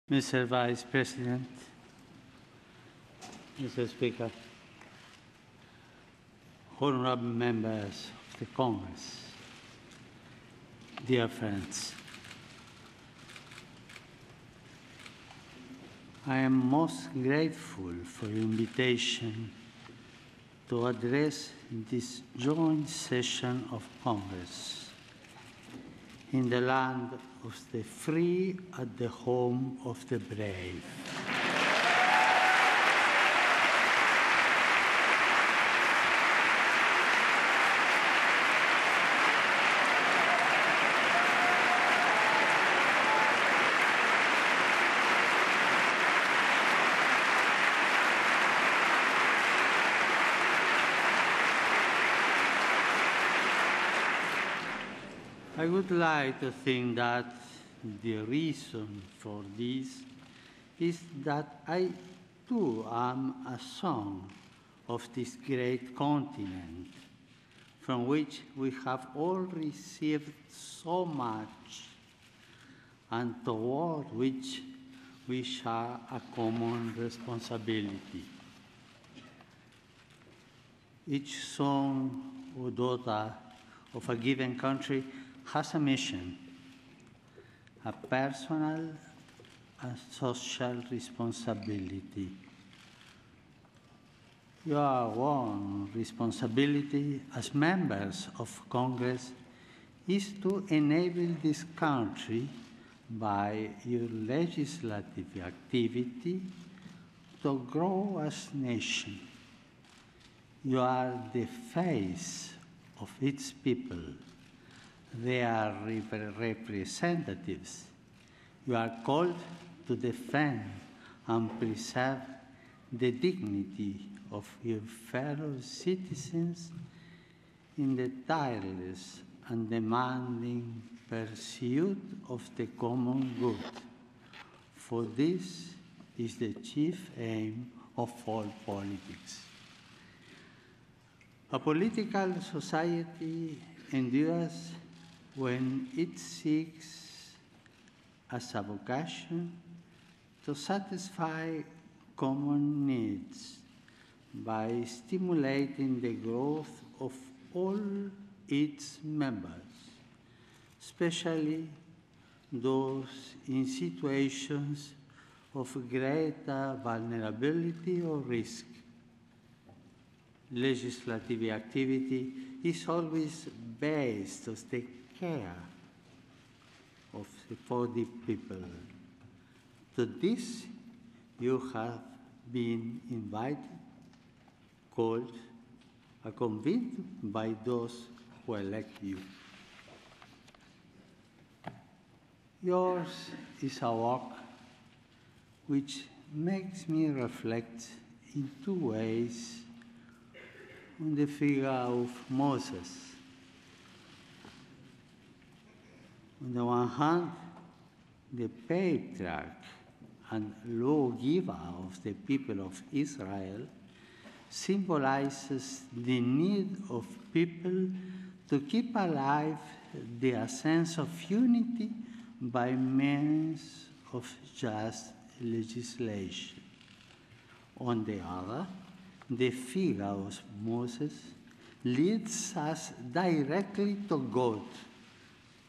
Mr. Vice President, Mr. Speaker, honorable members of the Congress, dear friends, I am most grateful for your invitation to address this joint session of Congress in the land of the free at the home of the brave. I would like to think that the reason for this is that I too am a son of this great continent from which we have all received so much and toward which we share a common responsibility. Each son or daughter of a given country has a mission, a personal and social responsibility. Your own responsibility as members of Congress is to enable this country, by your legislative activity, to grow as a nation. You are the face of its people. They are representatives. You are called to defend and preserve the dignity of your fellow citizens in the tireless and demanding pursuit of the common good. For this is the chief aim of all politics. A political society endures when it seeks as a vocation to satisfy common needs by stimulating the growth of all its members, especially those in situations of greater vulnerability or risk. Legislative activity is always based on the care for the people. To this, you have been invited, called, and convened by those who elect you. Yours is a work which makes me reflect in two ways on the figure of Moses. On the one hand, the patriarch and lawgiver of the people of Israel symbolizes the need of people to keep alive their sense of unity by means of just legislation. On the other, the figure of Moses leads us directly to God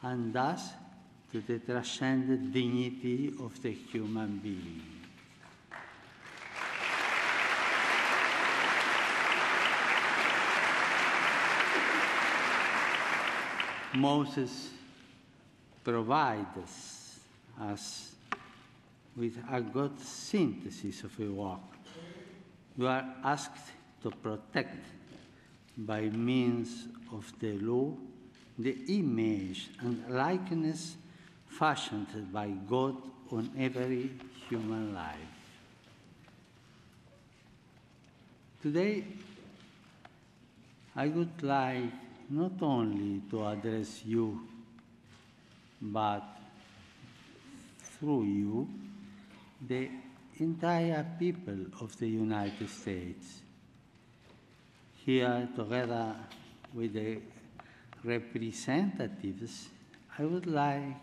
and thus to the transcendent dignity of the human being. Moses provides us with a good synthesis of a work. You are asked to protect, by means of the law, the image and likeness fashioned by God on every human life. Today, I would like not only to address you, but through you, the entire people of the United States. Here, together with the representatives, I would like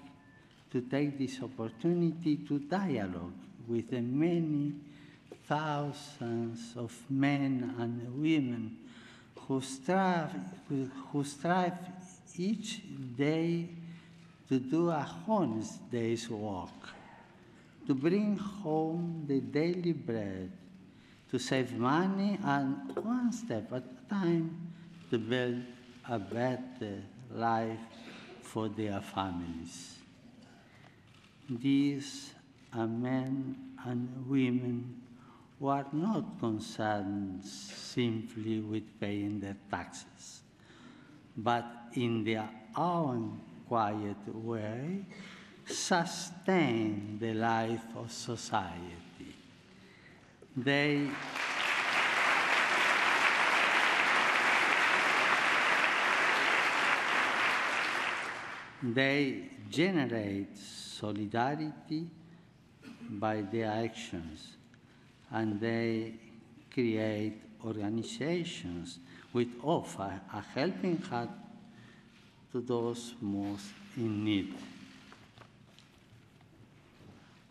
to take this opportunity to dialogue with the many thousands of men and women who strive each day to do a honest day's work, to bring home the daily bread, to save money, and one step at a time to build a better life for their families. These are men and women who are not concerned simply with paying their taxes, but in their own quiet way sustain the life of society. They generate solidarity by their actions, and they create organizations which offer a helping hand to those most in need.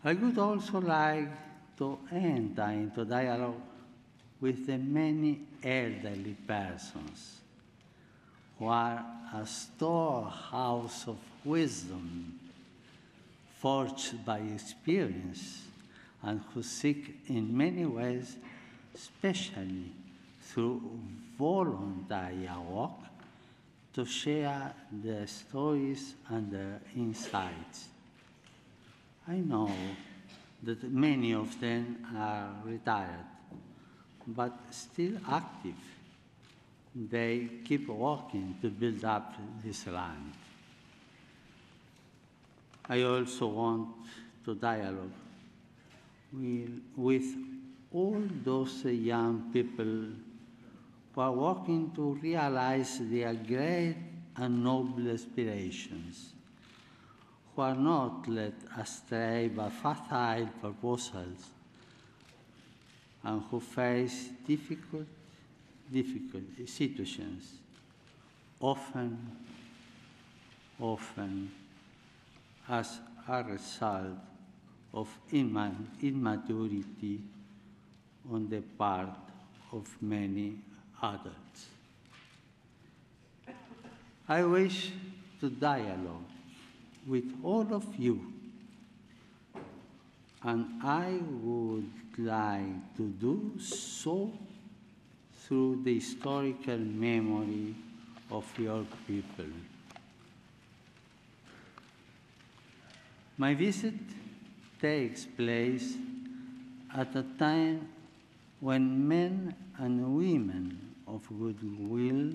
I would also like to enter into dialogue with the many elderly persons who are a storehouse of wisdom forged by experience and who seek in many ways, especially through voluntary work, to share their stories and their insights. I know that many of them are retired, but still active. They keep working to build up this land. I also want to dialogue with all those young people who are working to realize their great and noble aspirations, who are not led astray by facile proposals, and who face difficult situations, often as a result of immaturity on the part of many adults. I wish to dialogue with all of you, and I would like to do so through the historical memory of your people. My visit takes place at a time when men and women of goodwill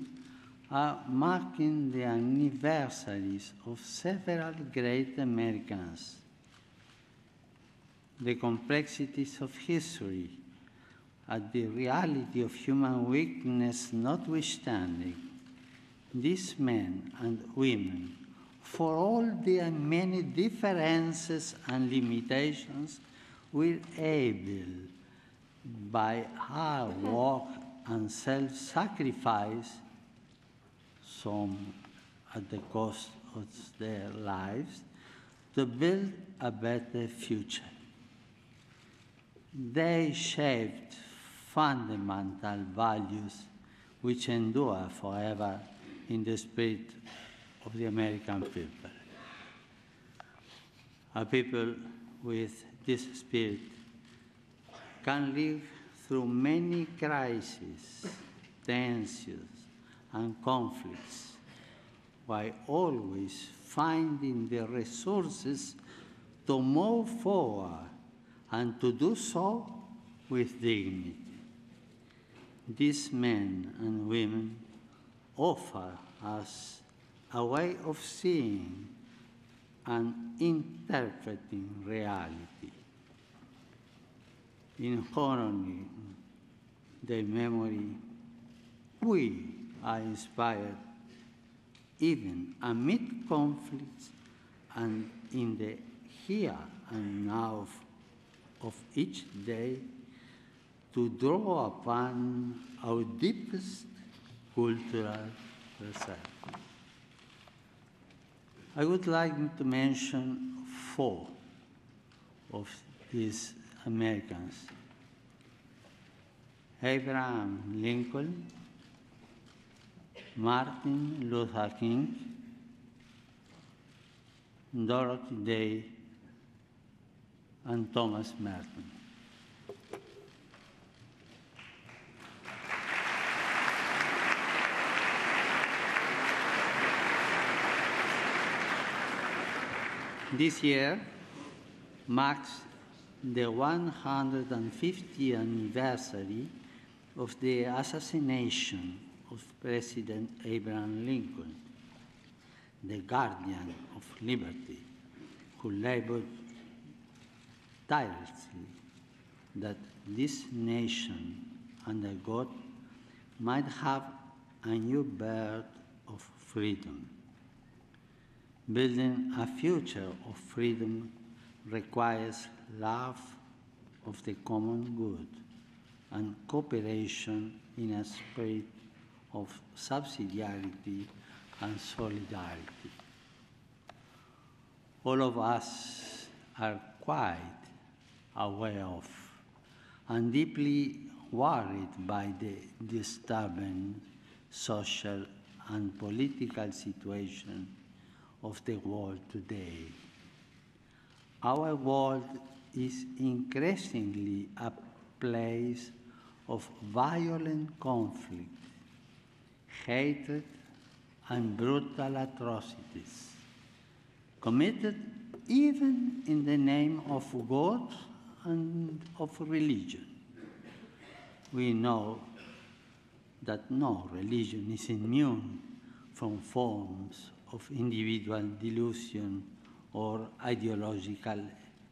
are marking the anniversaries of several great Americans. The complexities of history and the reality of human weakness notwithstanding, these men and women, for all their many differences and limitations, were able, by hard work and self-sacrifice, some at the cost of their lives, to build a better future. They shaped fundamental values which endure forever in the spirit of the American people. A people with this spirit can live through many crises, tensions, and conflicts, while always finding the resources to move forward and to do so with dignity. These men and women offer us a way of seeing and interpreting reality. In honoring their memory, we are inspired even amid conflicts and in the here and now of each day to draw upon our deepest cultural reserve. I would like to mention four of these Americans: Abraham Lincoln, Martin Luther King, Dorothy Day, and Thomas Merton. This year marks the 150th anniversary of the assassination of President Abraham Lincoln, the guardian of liberty, who labored tirelessly that this nation under God might have a new birth of freedom. Building a future of freedom requires love of the common good and cooperation in a spirit of subsidiarity and solidarity. All of us are quite aware of and deeply worried by the disturbing social and political situation of the world today. Our world is increasingly a place of violent conflict, hatred, and brutal atrocities, committed even in the name of God and of religion. We know that no religion is immune from forms of individual delusion or ideological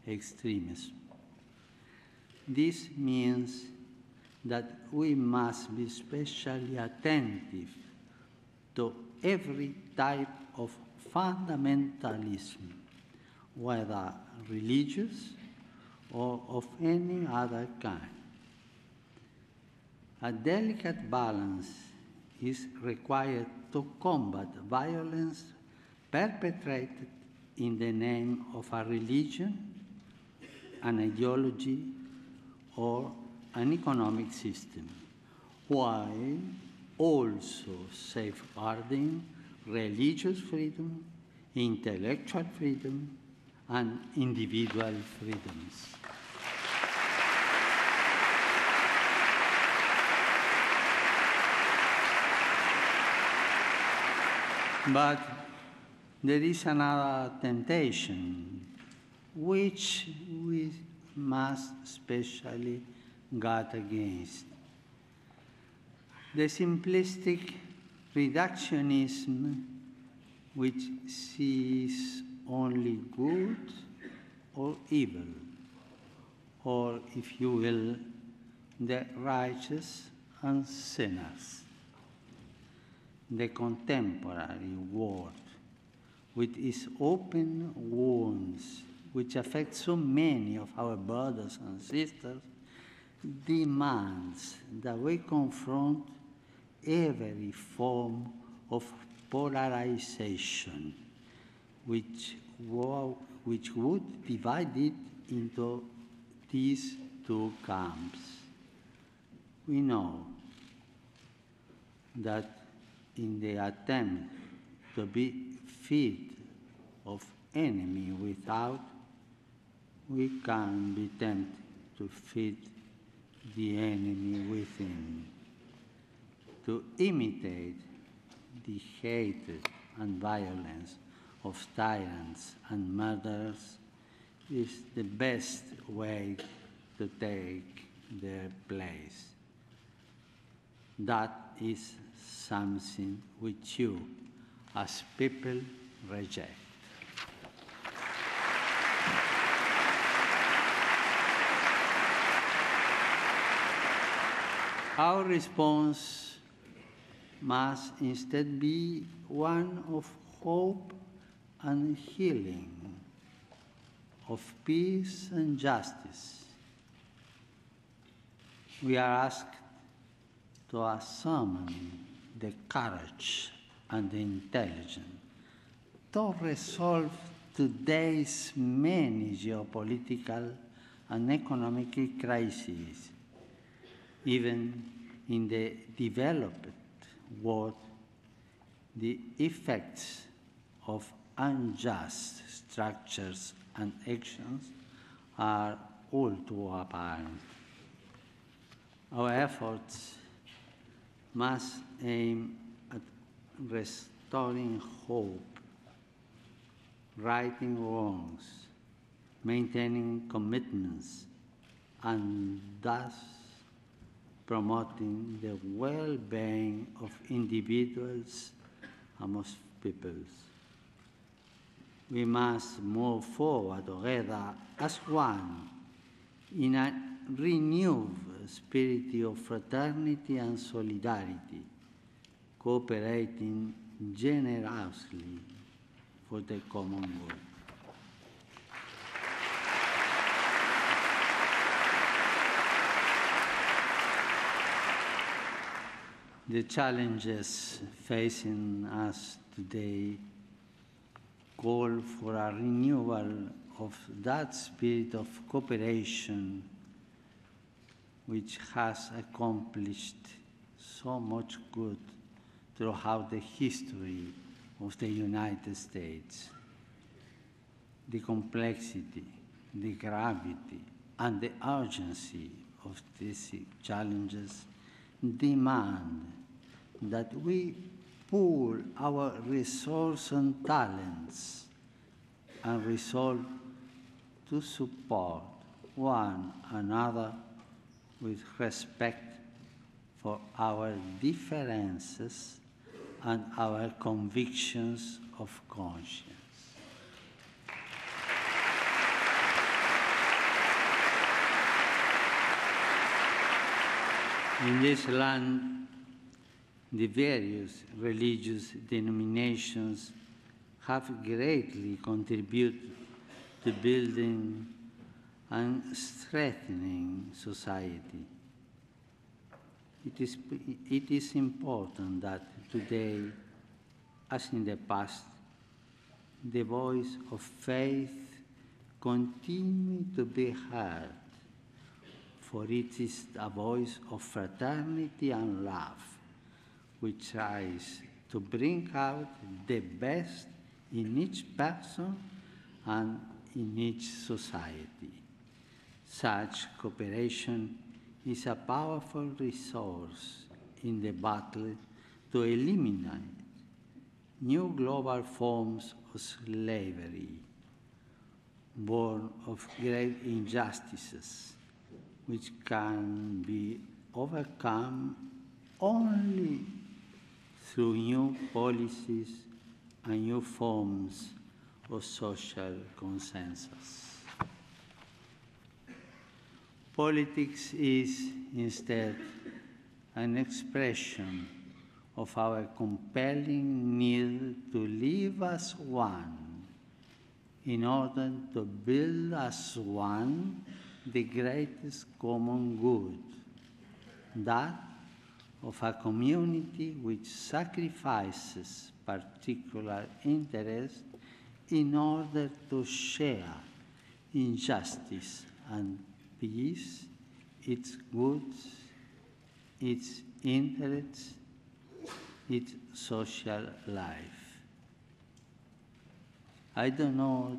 extremism. This means that we must be especially attentive to every type of fundamentalism, whether religious or of any other kind. A delicate balance is required to combat violence perpetrated in the name of a religion, an ideology, or an economic system, while also safeguarding religious freedom, intellectual freedom, and individual freedoms. But there is another temptation which we must especially guard against. The simplistic reductionism which sees only good or evil, or, if you will, the righteous and sinners. The contemporary world, with its open wounds, which affect so many of our brothers and sisters, demands that we confront every form of polarization, which would divide it into these two camps. We know that in the attempt to be fit of enemy without, we can be tempted to feed the enemy within, to imitate the hatred and violence of tyrants and murderers is the best way to take their place. That is something which you, as people, reject. Our response must instead be one of hope and healing, of peace and justice. We are asked to summon the courage and the intelligence to resolve today's many geopolitical and economic crises. Even in the developed world, the effects of unjust structures and actions are all too apparent. Our efforts must aim at restoring hope, righting wrongs, maintaining commitments, and thus promoting the well-being of individuals and of peoples. We must move forward together as one in a renewed spirit of fraternity and solidarity, cooperating generously for the common good. The challenges facing us today call for a renewal of that spirit of cooperation which has accomplished so much good throughout the history of the United States. The complexity, the gravity, and the urgency of these challenges demand that we pool our resources and talents and resolve to support one another with respect for our differences and our convictions of conscience. In this land, the various religious denominations have greatly contributed to building and strengthening society. It is important that today, as in the past, the voice of faith continue to be heard, for it is a voice of fraternity and love, which tries to bring out the best in each person and in each society. Such cooperation is a powerful resource in the battle to eliminate new global forms of slavery, born of grave injustices, which can be overcome only through new policies and new forms of social consensus. Politics is instead an expression of our compelling need to live as one in order to build as one the greatest common good, that of a community which sacrifices particular interests in order to share injustice and peace, its goods, its interests, its social life. I do not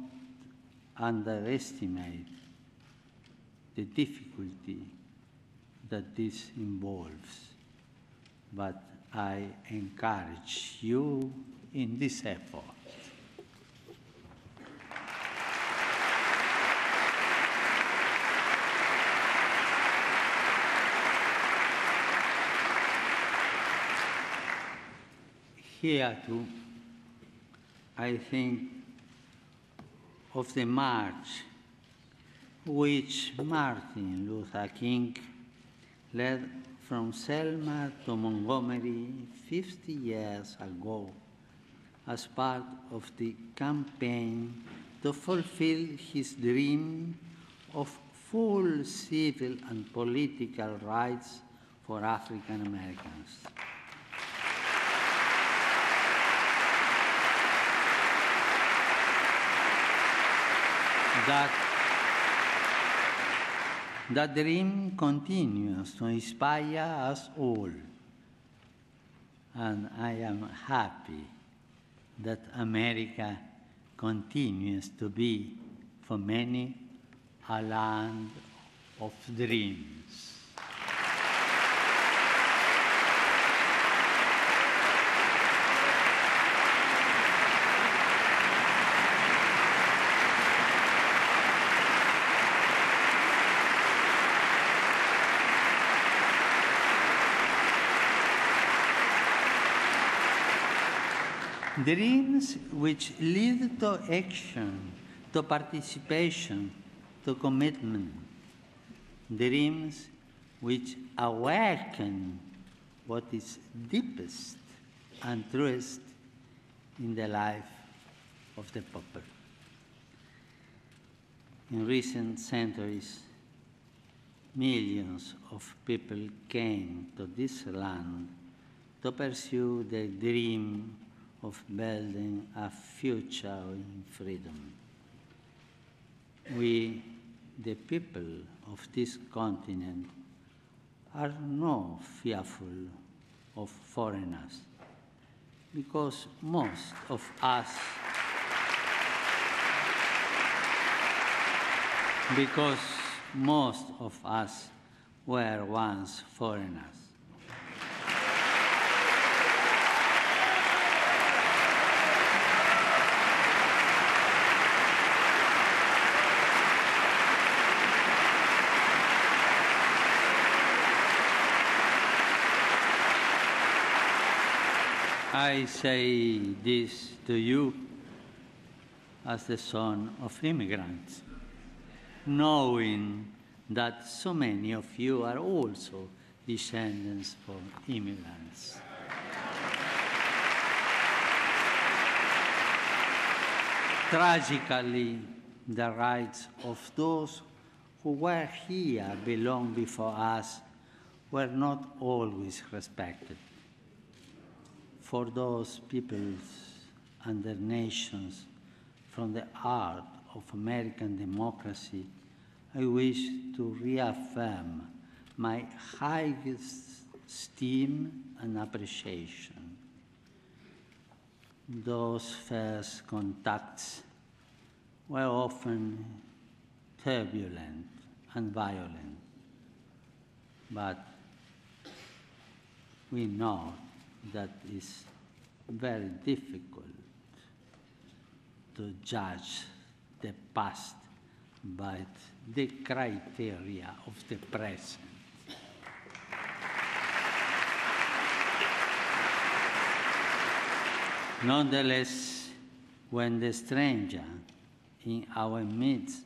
underestimate the difficulty that this involves, but I encourage you in this effort. Here too, I think of the march which Martin Luther King led from Selma to Montgomery 50 years ago as part of the campaign to fulfill his dream of full civil and political rights for African Americans. that dream continues to inspire us all. And I am happy that America continues to be, for many, a land of dreams. Dreams which lead to action, to participation, to commitment. Dreams which awaken what is deepest and truest in the life of the people. In recent centuries, millions of people came to this land to pursue the dream of building a future in freedom. We, the people of this continent, are not fearful of foreigners, because most of us were once foreigners. I say this to you as the son of immigrants, knowing that so many of you are also descendants from immigrants. Tragically, the rights of those who were here long before us were not always respected. For those peoples and their nations, from the heart of American democracy, I wish to reaffirm my highest esteem and appreciation. Those first contacts were often turbulent and violent, but we know that it's very difficult to judge the past by the criteria of the present. Nonetheless, when the stranger in our midst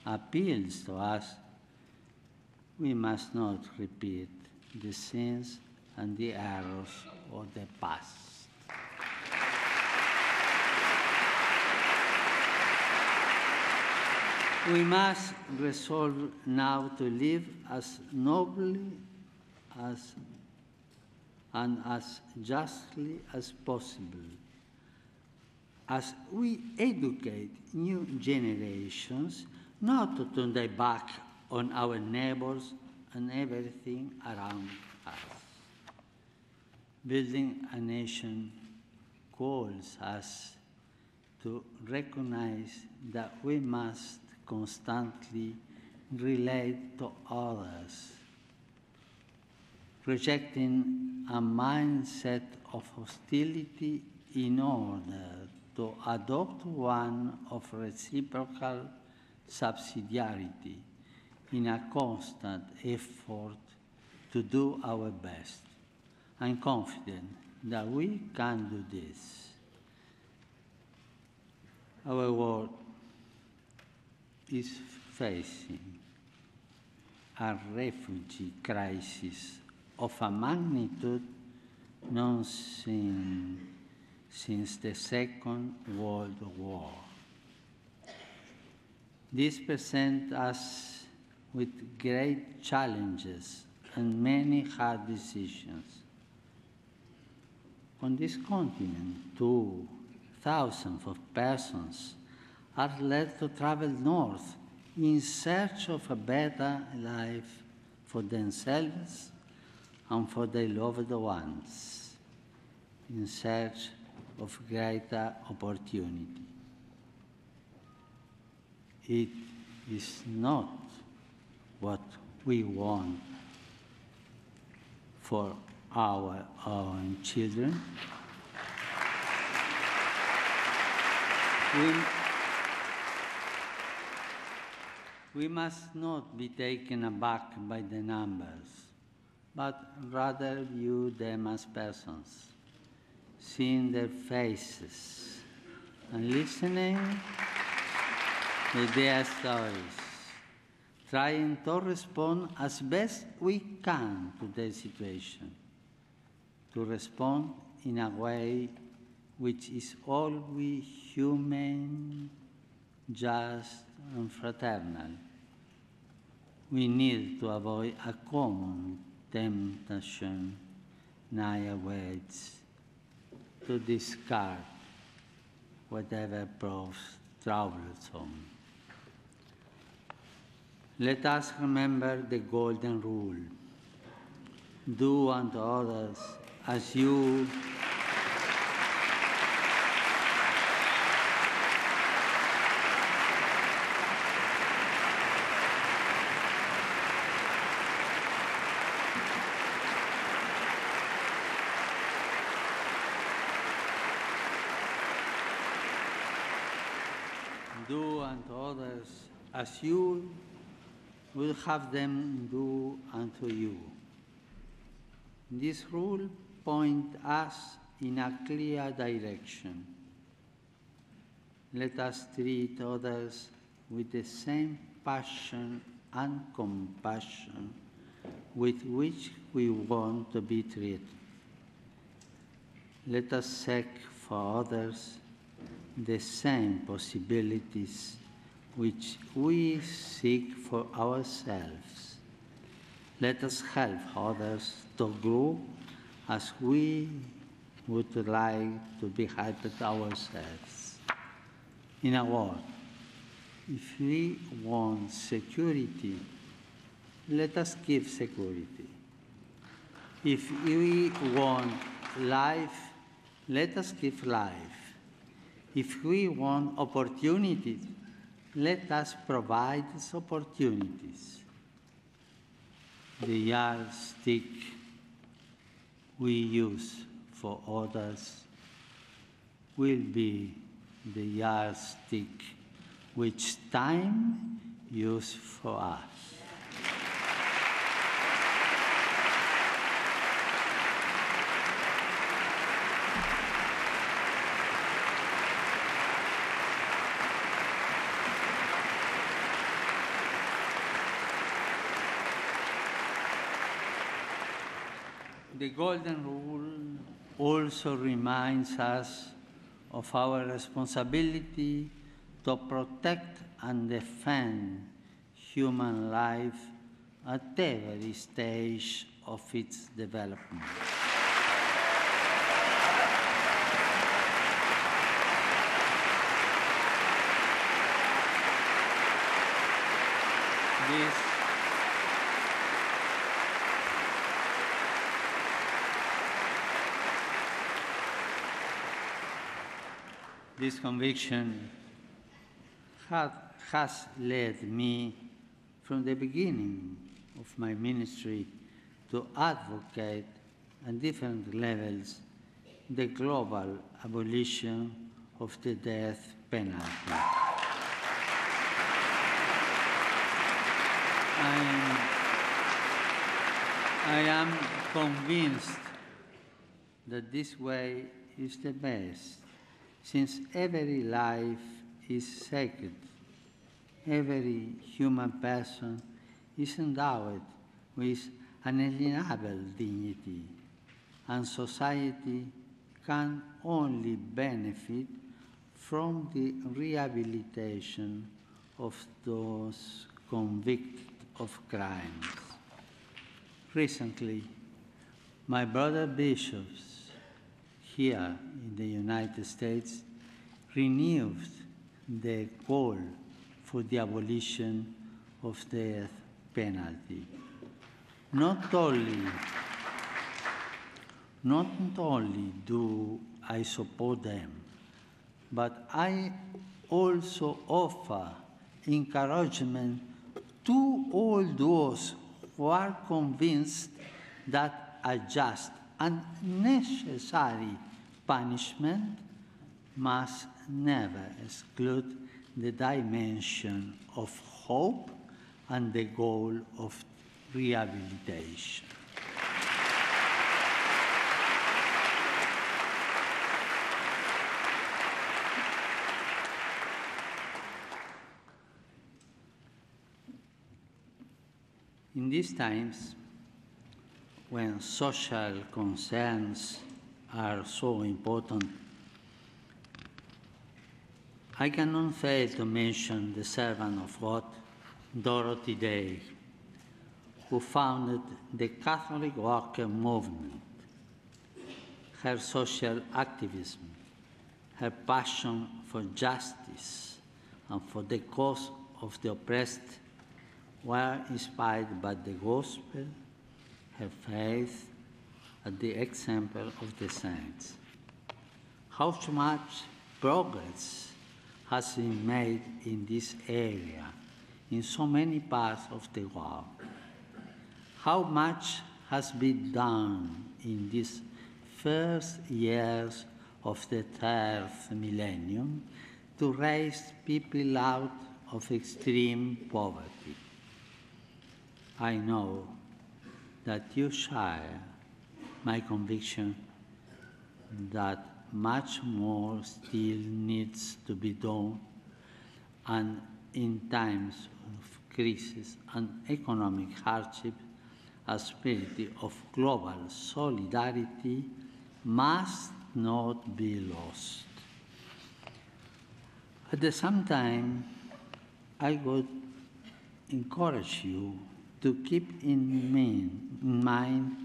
appeals to us, we must not repeat the sins and the errors of the past. We must resolve now to live as nobly and as justly as possible, as we educate new generations not to turn their back on our neighbors and everything around us. Building a nation calls us to recognize that we must constantly relate to others, rejecting a mindset of hostility in order to adopt one of reciprocal subsidiarity in a constant effort to do our best. I'm confident that we can do this. Our world is facing a refugee crisis of a magnitude known since the Second World War. This presents us with great challenges and many hard decisions. On this continent, too, thousands of persons are led to travel north in search of a better life for themselves and for their loved ones, in search of greater opportunity. It is not what we want for our own children. We must not be taken aback by the numbers, but rather view them as persons, seeing their faces and listening to their stories, trying to respond as best we can to their situation, to respond in a way which is always human, just, and fraternal. We need to avoid a common temptation nigh awaits to discard whatever proves troublesome. Let us remember the golden rule. Do unto others as you do unto others as you will have them do unto you. This rule points us in a clear direction. Let us treat others with the same passion and compassion with which we want to be treated. Let us seek for others the same possibilities which we seek for ourselves. Let us help others to grow as we would like to be helped ourselves. In a word, if we want security, let us give security. If we want life, let us give life. If we want opportunities, let us provide these opportunities. The yardstick we use for others will be the yardstick which time uses for us. The Golden Rule also reminds us of our responsibility to protect and defend human life at every stage of its development. This conviction has led me from the beginning of my ministry to advocate at different levels the global abolition of the death penalty. I am convinced that this way is the best, since every life is sacred. Every human person is endowed with unalienable dignity, and society can only benefit from the rehabilitation of those convicted of crimes. Recently, my brother bishops here in the United States renewed the call for the abolition of the death penalty. Not only do I support them, but I also offer encouragement to all those who are convinced that a just and necessary punishment must never exclude the dimension of hope and the goal of rehabilitation. In these times, when social concerns are so important, I cannot fail to mention the servant of God, Dorothy Day, who founded the Catholic Worker Movement. Her social activism, her passion for justice and for the cause of the oppressed were inspired by the gospel, her faith, and the example of the saints. How much progress has been made in this area in so many parts of the world? How much has been done in these first years of the third millennium to raise people out of extreme poverty? I know that you share my conviction that much more still needs to be done, and in times of crisis and economic hardship, a spirit of global solidarity must not be lost. At the same time, I would encourage you to keep in mind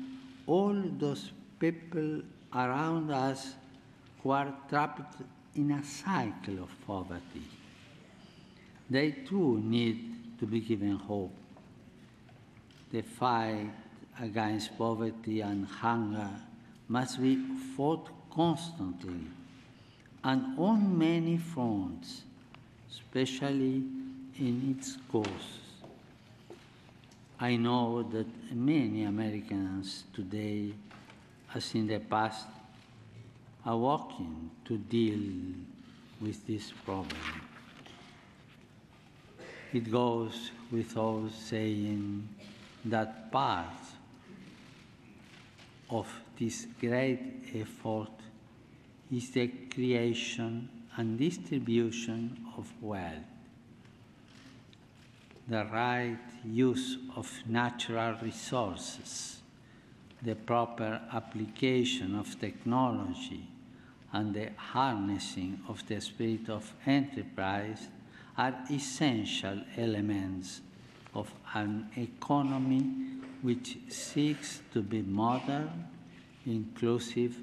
all those people around us who are trapped in a cycle of poverty. They too need to be given hope. The fight against poverty and hunger must be fought constantly and on many fronts, especially in its cause. I know that many Americans today, as in the past, are working to deal with this problem. It goes without saying that part of this great effort is the creation and distribution of wealth. The right use of natural resources, the proper application of technology, and the harnessing of the spirit of enterprise are essential elements of an economy which seeks to be modern, inclusive,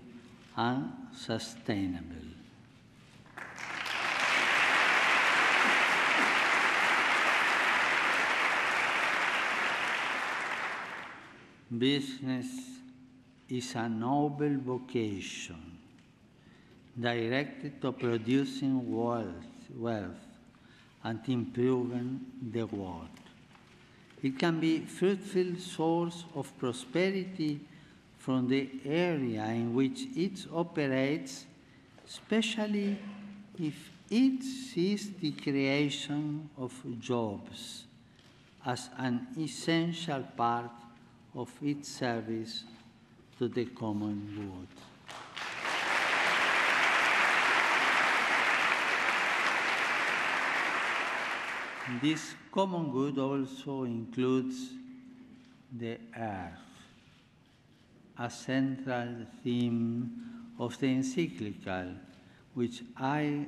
and sustainable. Business is a noble vocation directed to producing wealth and improving the world. It can be a fruitful source of prosperity from the area in which it operates, especially if it sees the creation of jobs as an essential part of its service to the common good. This common good also includes the earth, a central theme of the encyclical, which I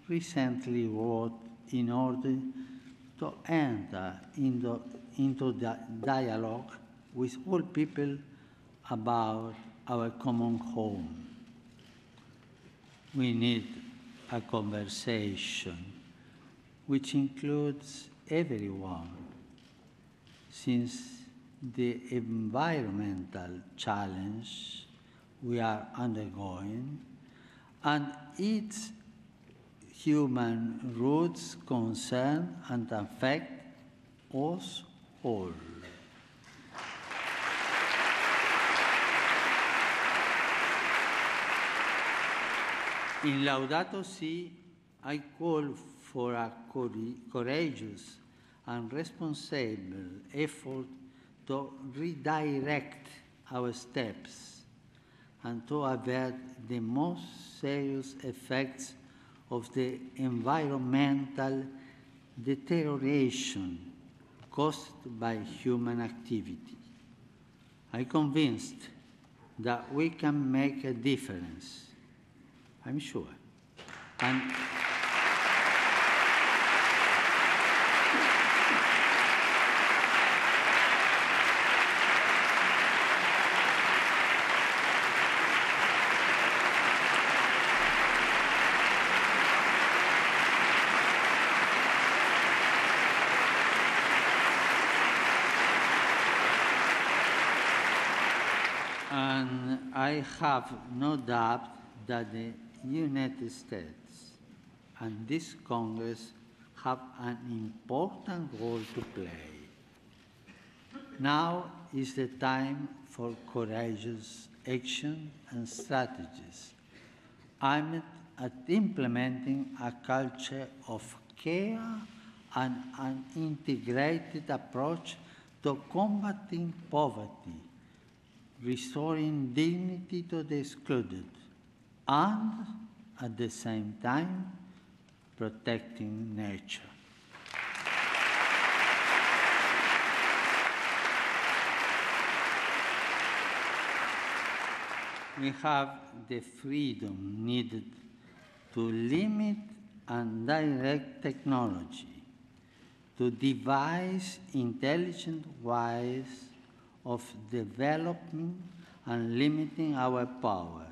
recently wrote in order to enter into the dialogue with all people about our common home. We need a conversation which includes everyone, since the environmental challenge we are undergoing and its human roots concern and affect us all. In Laudato Si, I call for a courageous and responsible effort to redirect our steps and to avert the most serious effects of the environmental deterioration caused by human activity. I'm convinced that we can make a difference, I'm sure. And I have no doubt that the United States and this Congress have an important role to play. Now is the time for courageous action and strategies aimed at implementing a culture of care and an integrated approach to combating poverty, restoring dignity to the excluded, and at the same time, protecting nature. We have the freedom needed to limit and direct technology, to devise intelligent ways of developing and limiting our power,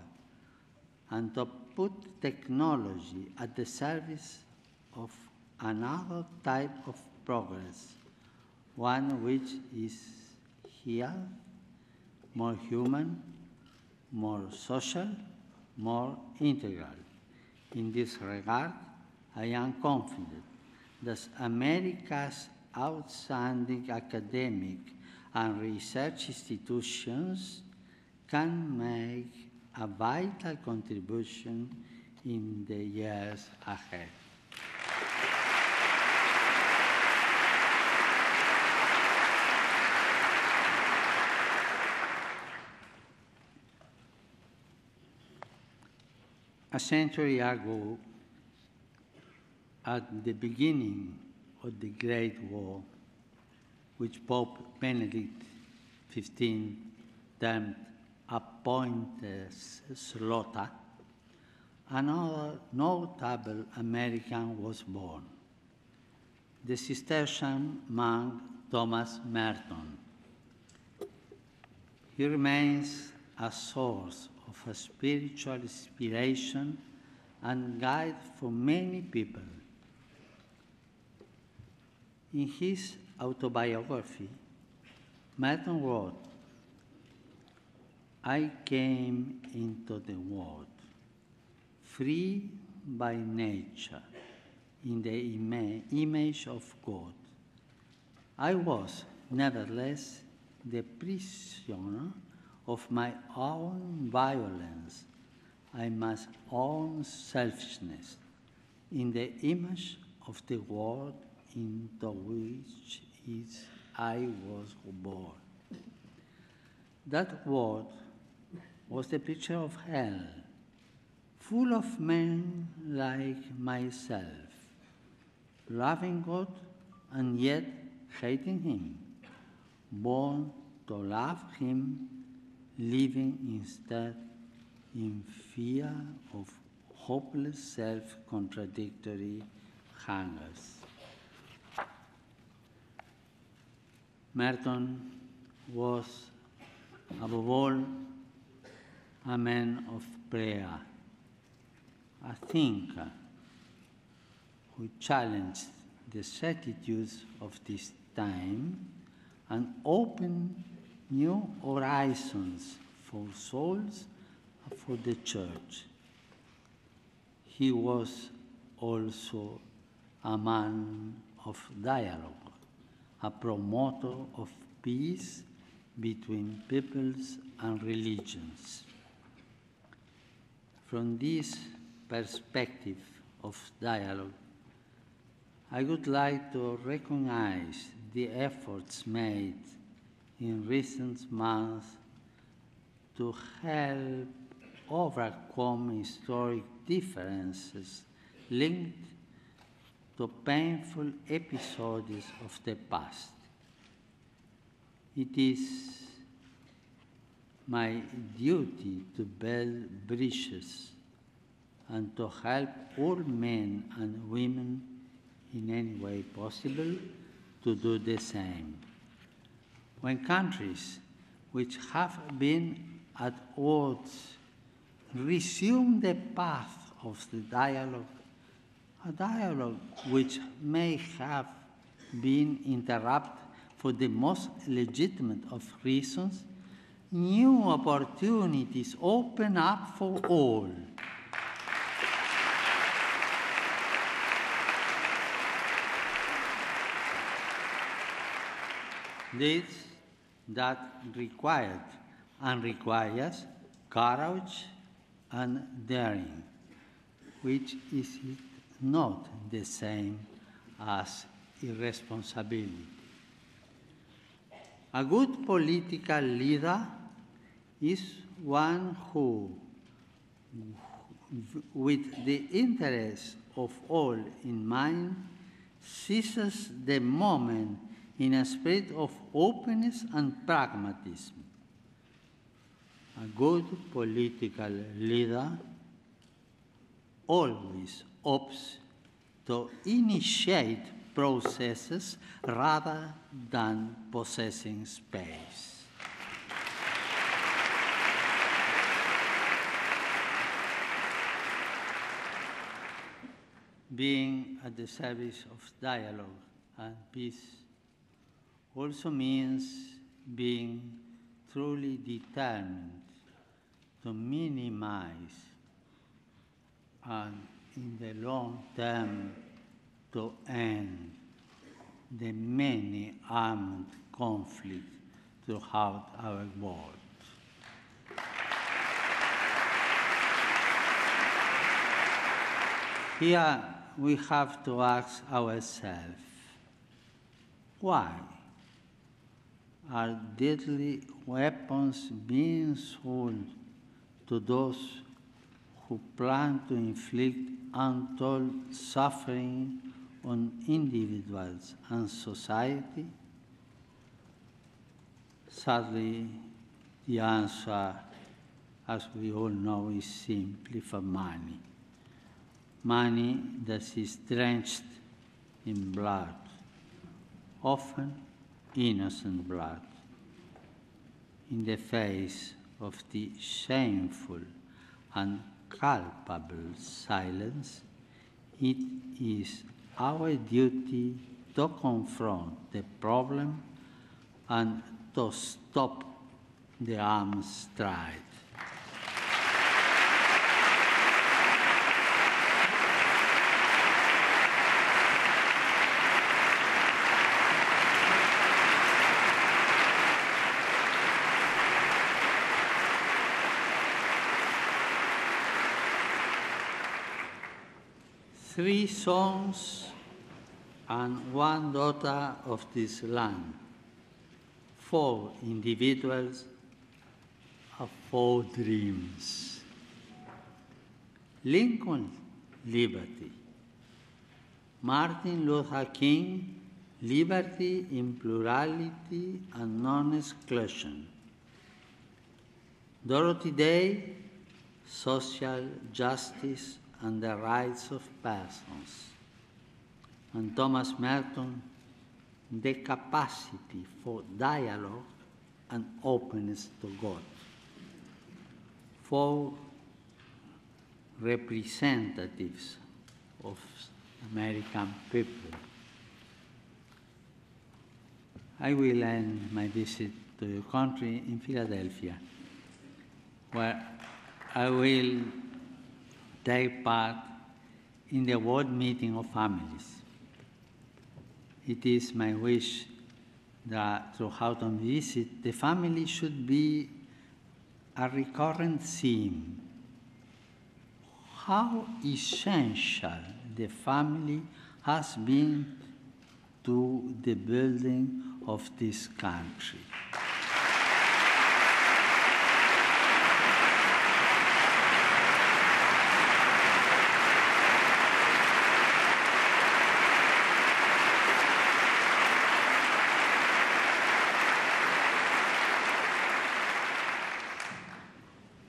and to put technology at the service of another type of progress, one which is here, more human, more social, more integral. In this regard, I am confident that America's outstanding academic and research institutions can make a vital contribution in the years ahead. A century ago, at the beginning of the Great War, which Pope Benedict XV termed a pointless slaughter, another notable American was born, the Cistercian monk Thomas Merton. He remains a source of a spiritual inspiration and guide for many people. In his autobiography, Merton wrote, "I came into the world free by nature, in the image of God. I was, nevertheless, the prisoner of my own violence, my own selfishness, in the image of the world into which I was born. That world was the picture of hell, full of men like myself, loving God and yet hating Him, born to love Him, living instead in fear of hopeless self-contradictory hungers." Merton was, above all, a man of prayer, a thinker who challenged the certitudes of this time and open new horizons for souls and for the Church. He was also a man of dialogue, a promoter of peace between peoples and religions. From this perspective of dialogue, I would like to recognize the efforts made in recent months to help overcome historic differences linked to painful episodes of the past. It is my duty to build bridges and to help all men and women in any way possible to do the same. When countries which have been at odds resume the path of the dialogue, a dialogue which may have been interrupted for the most legitimate of reasons, new opportunities open up for all. This that required and requires courage and daring, which is not the same as irresponsibility. A good political leader is one who, with the interests of all in mind, seizes the moment in a spirit of openness and pragmatism. A good political leader always opts to initiate processes rather than possessing space. Being at the service of dialogue and peace also means being truly determined to minimize and, in the long term, to end the many armed conflicts throughout our world. Here we have to ask ourselves, why are deadly weapons being sold to those who plan to inflict untold suffering on individuals and society? Sadly, the answer, as we all know, is simply for money. Money that is drenched in blood, often innocent blood. In the face of the shameful and culpable silence, it is our duty to confront the problem and to stop the arms stride. Three sons and one daughter of this land, 4 individuals of 4 dreams. Lincoln, liberty. Martin Luther King, liberty in plurality and non-exclusion. Dorothy Day, social justice and the rights of persons. And Thomas Merton, the capacity for dialogue and openness to God. 4 representatives of American people I will end my visit to your country in Philadelphia, where I will take part in the World Meeting of Families. It is my wish that throughout my visit, the family should be a recurrent theme. How essential the family has been to the building of this country.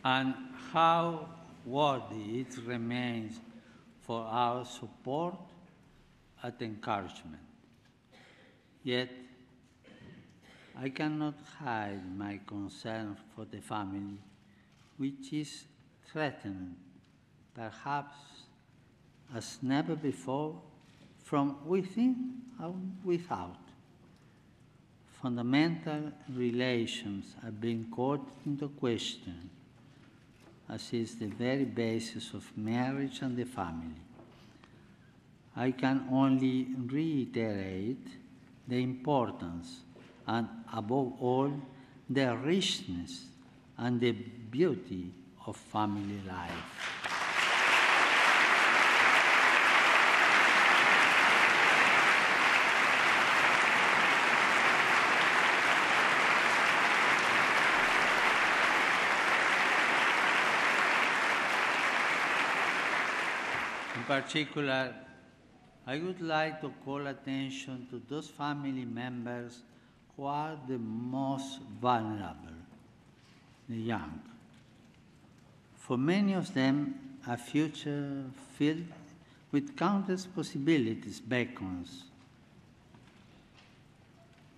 And how worthy it remains for our support and encouragement. Yet, I cannot hide my concern for the family, which is threatened, perhaps as never before, from within and without. Fundamental relations are being called into question, as is the very basis of marriage and the family. I can only reiterate the importance and, above all, the richness and the beauty of family life. In particular, I would like to call attention to those family members who are the most vulnerable, the young. For many of them, a future filled with countless possibilities beckons.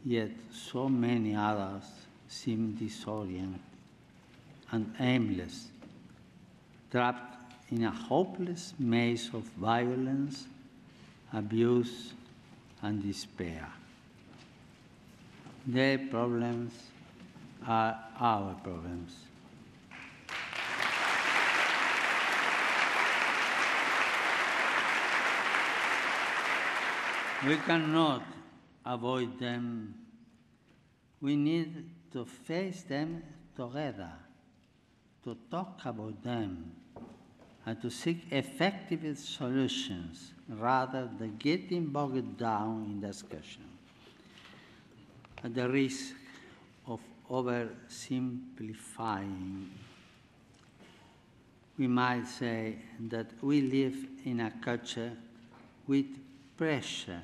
Yet so many others seem disoriented and aimless, trapped in a hopeless maze of violence, abuse, and despair. Their problems are our problems. We cannot avoid them. We need to face them together, to talk about them, and to seek effective solutions rather than getting bogged down in discussion. At the risk of oversimplifying, we might say that we live in a culture with precious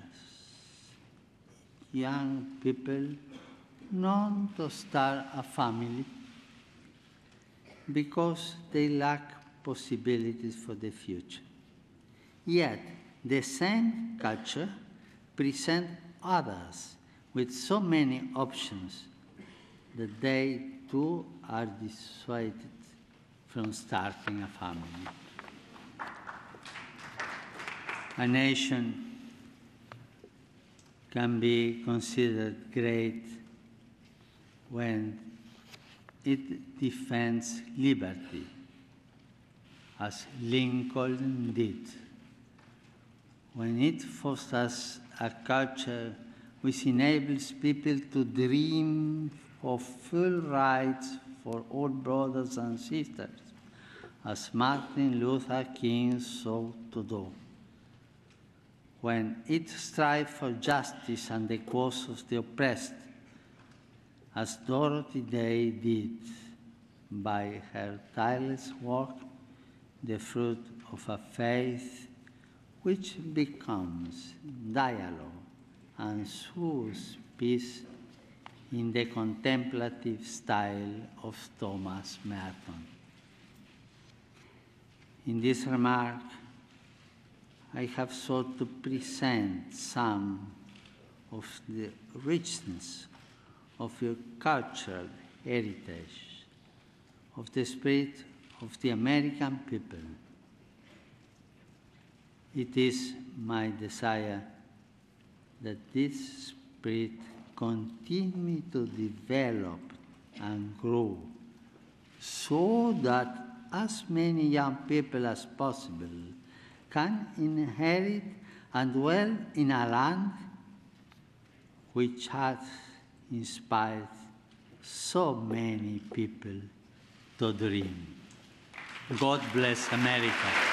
young people known to start a family because they lack possibilities for the future. Yet, the same culture presents others with so many options that they too are dissuaded from starting a family. A nation can be considered great when it defends liberty, as Lincoln did, when it fosters a culture which enables people to dream of full rights for all brothers and sisters, as Martin Luther King sought to do, when it strives for justice and the cause of the oppressed, as Dorothy Day did by her tireless work, the fruit of a faith which becomes dialogue and sows peace in the contemplative style of Thomas Merton. In this remark, I have sought to present some of the richness of your cultural heritage, of the spirit of the American people. It is my desire that this spirit continue to develop and grow so that as many young people as possible can inherit and dwell in a land which has inspired so many people to dream. God bless America.